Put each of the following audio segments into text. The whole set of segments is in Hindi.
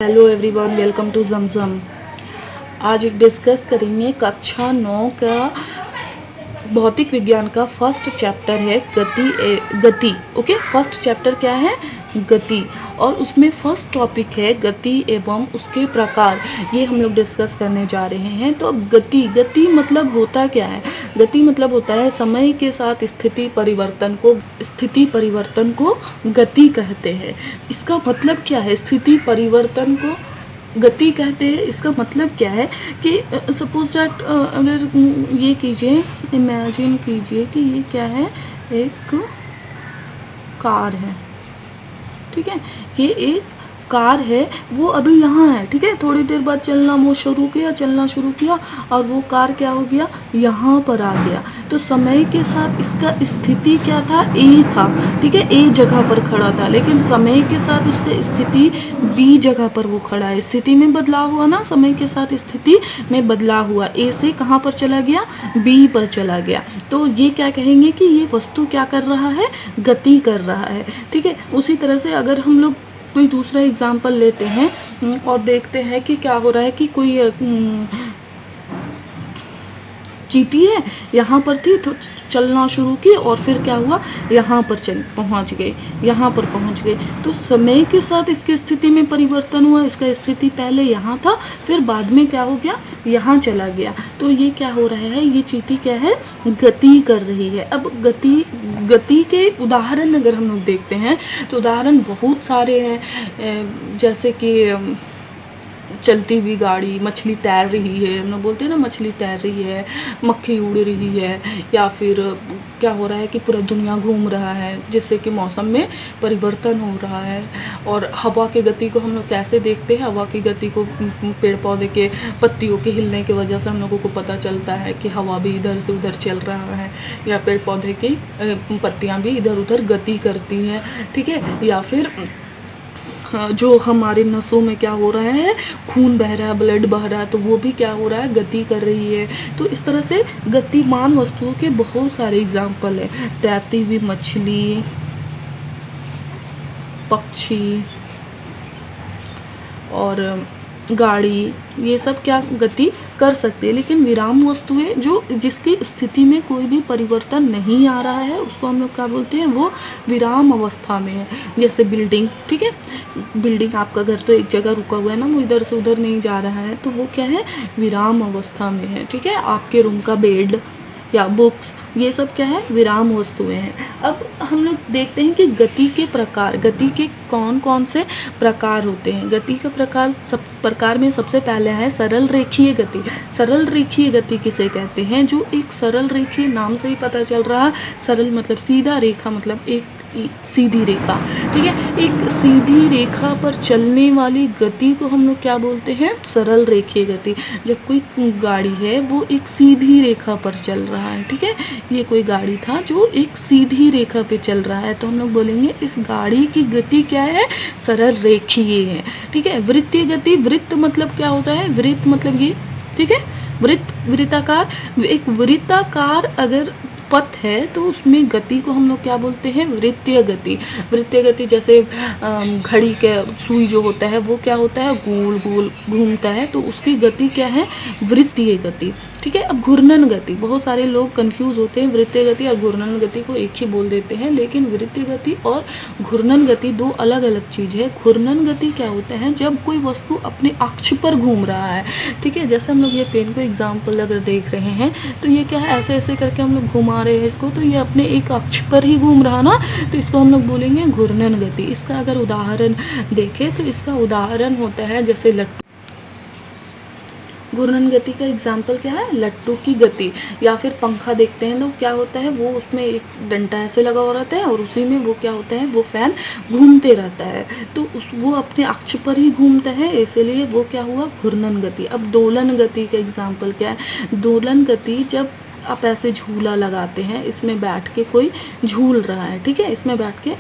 हेलो एवरीवन, वेलकम टू जमजम। आज डिस्कस करेंगे कक्षा 9 का भौतिक विज्ञान का फर्स्ट चैप्टर है गति। ओके, फर्स्ट चैप्टर क्या है? गति। और उसमें फर्स्ट टॉपिक है गति एवं उसके प्रकार। ये हम लोग डिस्कस करने जा रहे हैं। तो अब गति मतलब होता क्या है? गति मतलब होता है समय के साथ स्थिति परिवर्तन को गति कहते हैं। इसका मतलब क्या है? स्थिति परिवर्तन को गति कहते हैं। इसका मतलब क्या है कि सपोज दैट अगर ये कीजिए, इमेजिन कीजिए कि ये क्या है, एक कार है। ठीक है, ये एक कार है, वो अभी यहाँ है। ठीक है, थोड़ी देर बाद चलना शुरू किया और वो कार क्या हो गया, यहाँ पर आ गया। तो समय के साथ इसका स्थिति क्या था? ए था। ठीक है, ए जगह पर खड़ा था, लेकिन समय के साथ उसका स्थिति बी जगह पर वो खड़ा है। स्थिति में बदलाव हुआ ना, समय के साथ स्थिति में बदलाव हुआ। ए से कहाँ पर चला गया? बी पर चला गया। तो ये क्या कहेंगे कि ये वस्तु क्या कर रहा है? गति कर रहा है। ठीक है, उसी तरह से अगर हम लोग कोई दूसरा एग्जाम्पल लेते हैं और देखते हैं कि क्या हो रहा है कि कोई चींटी है, यहाँ पर थी तो चलना शुरू की और फिर क्या हुआ, यहाँ पर पहुँच गए। तो समय के साथ इसकी स्थिति में परिवर्तन हुआ। इसका स्थिति पहले यहाँ था, फिर बाद में क्या हो गया, यहाँ चला गया। तो ये क्या हो रहा है? ये चींटी क्या है? गति कर रही है। अब गति के उदाहरण अगर हम लोग देखते हैं तो उदाहरण बहुत सारे हैं, जैसे कि चलती हुई गाड़ी, मछली तैर रही है, हम लोग बोलते हैं ना मछली तैर रही है, मक्खी उड़ रही है, या फिर क्या हो रहा है कि पूरा दुनिया घूम रहा है, जिससे कि मौसम में परिवर्तन हो रहा है। और हवा की गति को हम लोग कैसे देखते हैं? हवा की गति को पेड़ पौधे के पत्तियों के हिलने की वजह से हम लोगों को पता चलता है कि हवा भी इधर से उधर चल रहा है, या पेड़ पौधे की पत्तियां भी इधर उधर गति करती हैं। ठीक है, या फिर जो हमारे नसों में क्या हो रहा है, खून बह रहा है, ब्लड बह रहा है, तो वो भी क्या हो रहा है, गति कर रही है। तो इस तरह से गतिमान वस्तुओं के बहुत सारे एग्जाम्पल है। तैरती हुई मछली, पक्षी और गाड़ी, ये सब क्या गति कर सकते हैं। लेकिन विराम वस्तुएं जो जिसकी स्थिति में कोई भी परिवर्तन नहीं आ रहा है, उसको हम लोग क्या बोलते हैं, वो विराम अवस्था में है। जैसे बिल्डिंग। ठीक है, बिल्डिंग, आपका घर तो एक जगह रुका हुआ है ना, वो इधर से उधर नहीं जा रहा है, तो वो क्या है, विराम अवस्था में है। ठीक है, आपके रूम का बेड या बुक्स, ये सब क्या है, विराम वस्तुएं हैं। अब हम लोग देखते हैं कि गति के कौन कौन से प्रकार होते हैं। गति का प्रकार में सबसे पहले है सरल रेखीय गति। सरल रेखीय गति किसे कहते हैं? जो एक सरल रेखीय, नाम से ही पता चल रहा है, सरल मतलब सीधा, रेखा मतलब एक सीधी रेखा। ठीक है, एक सीधी रेखा पर चलने वाली गति को हम लोग क्या बोलते हैं? सरल रेखीय गति। जब कोई गाड़ी है वो एक सीधी रेखा पर चल रहा है, ठीक है, ये कोई गाड़ी था जो एक सीधी रेखा पे चल रहा है, तो हम लोग बोलेंगे इस गाड़ी की गति क्या है? सरल रेखीय है। ठीक है, वृत्तीय गति, वृत्त मतलब क्या होता है? वृत्त मतलब ये, ठीक है, वृत्ताकार, एक वृत्ताकार अगर पथ है तो उसमें गति को हम लोग क्या बोलते हैं? वृत्तीय गति। वृत्तीय गति जैसे घड़ी के सुई जो होता है वो क्या होता है? गोल गोल घूमता है, तो उसकी गति क्या है? वृत्तीय गति। ठीक है, अब घूर्णन गति, बहुत सारे लोग कंफ्यूज होते हैं, वृत्तीय गति और घूर्णन गति को एक ही बोल देते हैं, लेकिन वृत्तीय गति और घूर्णन गति दो अलग अलग चीज है। घूर्णन गति क्या होता है? जब कोई वस्तु अपने अक्ष पर घूम रहा है। ठीक है, जैसे हम लोग ये पेन को एग्जाम्पल अगर देख रहे हैं तो ये क्या है, ऐसे ऐसे करके हम लोग घुमा रहे हैं इसको, तो ये अपने एक अक्ष पर ही घूम रहा ना, तो इसको हम लोग बोलेंगे घूर्णन गति। इसका अगर उदाहरण देखें तो इसका उदाहरण होता है जैसे लट्टू। घूर्णन गति का एग्जाम्पल क्या है? लट्टू की गति। या फिर पंखा देखते हैं तो क्या होता है, वो उसमें एक डंडा ऐसे लगा हुआ रहता है और उसी में वो क्या होता है, वो फैन घूमते रहता है, तो वो अपने अक्ष पर ही घूमता है, इसलिए वो क्या हुआ, घूर्णन गति। अब दोलन गति का एग्जाम्पल क्या है? दोलन गति, जब आप ऐसे झूला लगाते हैं, इसमें बैठ के कोई झूल रहा है, ठीक है, इसमें बैठ के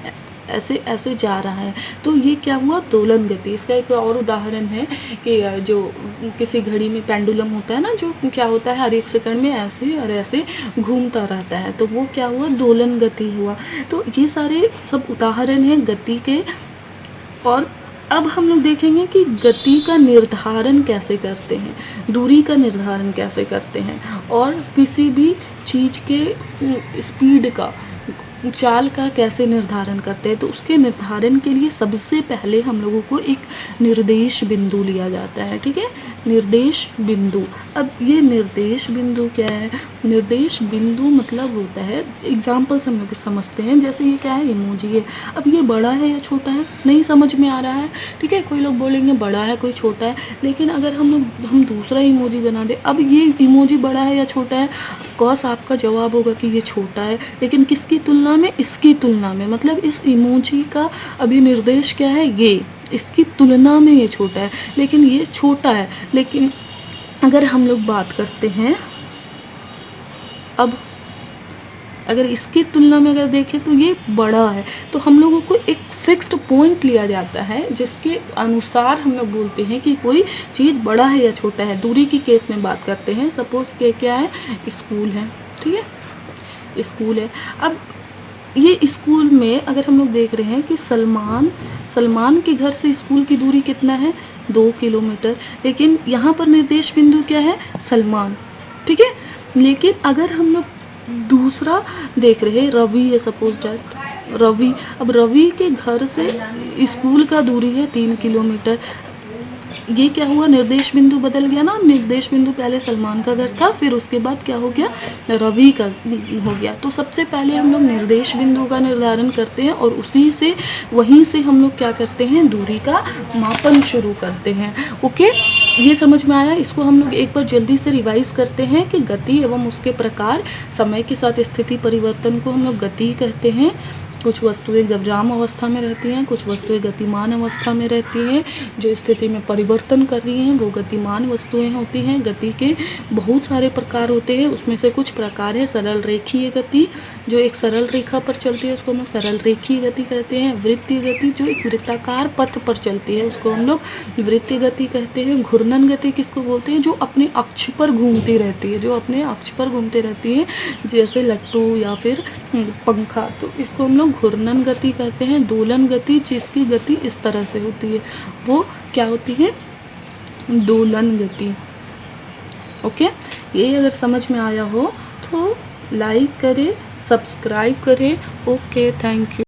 ऐसे ऐसे जा रहा है, तो ये क्या हुआ, दोलन गति। इसका एक और उदाहरण है कि जो किसी घड़ी में पेंडुलम होता है ना, जो क्या होता है हर एक सेकंड में ऐसे और ऐसे घूमता रहता है, तो वो क्या हुआ, दोलन गति हुआ। तो ये सारे सब उदाहरण हैं गति के। और अब हम लोग देखेंगे कि गति का निर्धारण कैसे करते हैं, दूरी का निर्धारण कैसे करते हैं, और किसी भी चीज़ के स्पीड का, चाल का कैसे निर्धारण करते हैं। तो उसके निर्धारण के लिए सबसे पहले हम लोगों को एक निर्देश बिंदु लिया जाता है, ठीक है, निर्देश बिंदु। अब ये निर्देश बिंदु क्या है? निर्देश बिंदु मतलब होता है, एग्जाम्पल्स हम लोग समझते हैं, जैसे ये क्या है, इमोजी है। अब ये बड़ा है या छोटा है, नहीं समझ में आ रहा है, ठीक है, कोई लोग बोलेंगे बड़ा है, कोई छोटा है, लेकिन अगर हम दूसरा इमोजी बना दे, अब ये इमोजी बड़ा है या छोटा है, ऑफकोर्स आपका जवाब होगा कि ये छोटा है, लेकिन किसकी तुलना में? इसकी तुलना में, मतलब इस इमोजी का अभी निर्देश क्या है, ये, इसकी तुलना में ये छोटा है, लेकिन ये छोटा है। लेकिन अगर हम लोग बात करते हैं, अब अगर इसकी तुलना में अगर देखें तो ये बड़ा है, तो हम लोगों को एक फिक्स्ड पॉइंट लिया जाता है जिसके अनुसार हम लोग बोलते हैं कि कोई चीज़ बड़ा है या छोटा है। दूरी की केस में बात करते हैं, सपोज के क्या है, स्कूल है, ठीक है, स्कूल है। अब ये स्कूल में अगर हम लोग देख रहे हैं कि सलमान के घर से स्कूल की दूरी कितना है, 2 किलोमीटर, लेकिन यहाँ पर निर्देश बिंदु क्या है, सलमान, ठीक है। लेकिन अगर हम लोग दूसरा देख रहे हैं, रवि है, सपोज दैट रवि, अब रवि के घर से स्कूल का दूरी है 3 किलोमीटर। ये क्या हुआ, निर्देश बिंदु बदल गया ना। निर्देश बिंदु पहले सलमान का घर था, फिर उसके बाद क्या हो गया, रवि का हो गया। तो सबसे पहले हम लोग निर्देश बिंदु का निर्धारण करते हैं और उसी से, वहीं से हम लोग क्या करते हैं, दूरी का मापन शुरू करते हैं। ओके, ये समझ में आया? इसको हम लोग एक बार जल्दी से रिवाइज करते हैं कि गति एवं उसके प्रकार, समय के साथ स्थिति परिवर्तन को हम लोग गति कहते हैं। कुछ वस्तुएं विराम अवस्था में रहती हैं, कुछ वस्तुएं गतिमान अवस्था में रहती हैं। जो स्थिति में परिवर्तन कर रही हैं वो गतिमान वस्तुएं होती हैं। गति के बहुत सारे प्रकार होते हैं, उसमें से कुछ प्रकार है सरल रेखीय गति, जो एक सरल रेखा पर चलती है उसको हम लोग सरल रेखीय गति कहते हैं। वृत्तीय गति जो एक वृत्ताकार पथ पर चलती है उसको हम लोग वृत्तीय गति कहते हैं। घूर्णन गति किसको बोलते हैं, जो अपने अक्ष पर घूमती रहती है, जो अपने अक्ष पर घूमती रहती है, जैसे लट्टू या फिर पंखा, तो इसको हम लोग घूर्णन गति कहते हैं। दोलन गति, जिसकी गति इस तरह से होती है, वो क्या होती है, दोलन गति। ओके, ये अगर समझ में आया हो तो लाइक करें, सब्सक्राइब करें। Okay, thank you.